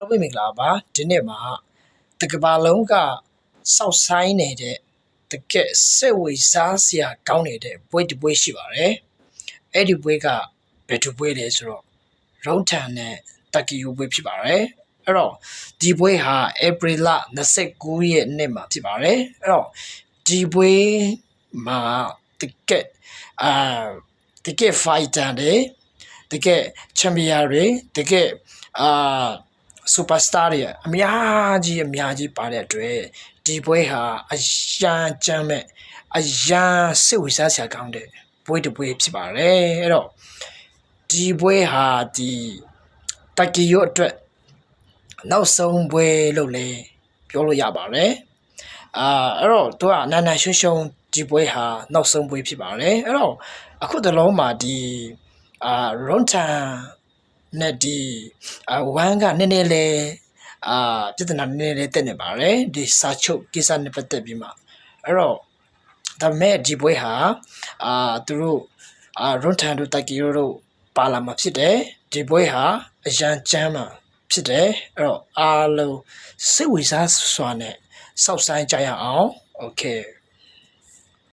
ဝိမင်္ဂလာပါဒီနေ့မှာတကဘာလုံးကစောက်ဆိုင်နေတဲ့တကယ်စိတ်ဝင်စားစရာကောင်းနေတဲ့ပွဲတစ်ပွဲရှိပါတယ်အဲ့ဒီပွဲကဘယ်သူပွဲလဲဆိုတော့ရုံးထန်နဲ့တက်ကီယိုပွဲဖြစ်ပါတယ်အဲ့တော့ဒီပွဲဟာဧပြီလ29ရက်နေ့မှာဖြစ်ပါတယ်အဲ့တော့ဒီပွဲမှာတကယ် fighter တွေတကယ် champion တွေတကယ်superstar တွေအများကြီးပါတဲ့အတွက်ဒီပွဲဟာအရန်ကြမ်းမဲ့အရန်စိတ်ဝင်စားစရာကောင်းတဲ့ပွဲတစ်ပွဲဖြစ်ပါတယ်အဲ့တော့ဒီပွဲဟာဒီတက်ကီယိုအတွက်နောက်ဆုံးပွဲလို့လည်းပြောလို့ရပါတယ်အဲ့တော့သူကနာနာရှုံရှုံဒီပွဲဟာနောက်ဆုံးပွဲဖြစ်ပါတယ်အဲ့တော့အခုတလုံးမှာဒီရွန်တန်နဲ့ဒီဝမ်ကနည်းနည်းလေးပြဿနာနည်းနည်းလေးတက်နေပါတယ်ဒီစာချုပ်ကိစ္စနဲ့ပတ်သက်ပြီးမှအဲ့တော့ဒါမဲ့ဒီပွဲဟာသူတို့ရွန်တန်တို့တိုက်ကီယိုတို့ပါလာမှာဖြစ်တယ်ဒီပွဲဟာအရန်ချမ်းမှာဖြစ်တယ်အဲ့တော့အားလုံးစိတ်ဝင်စားစွာနဲ့စောင့်ဆိုင်ကြရအောင်โอเค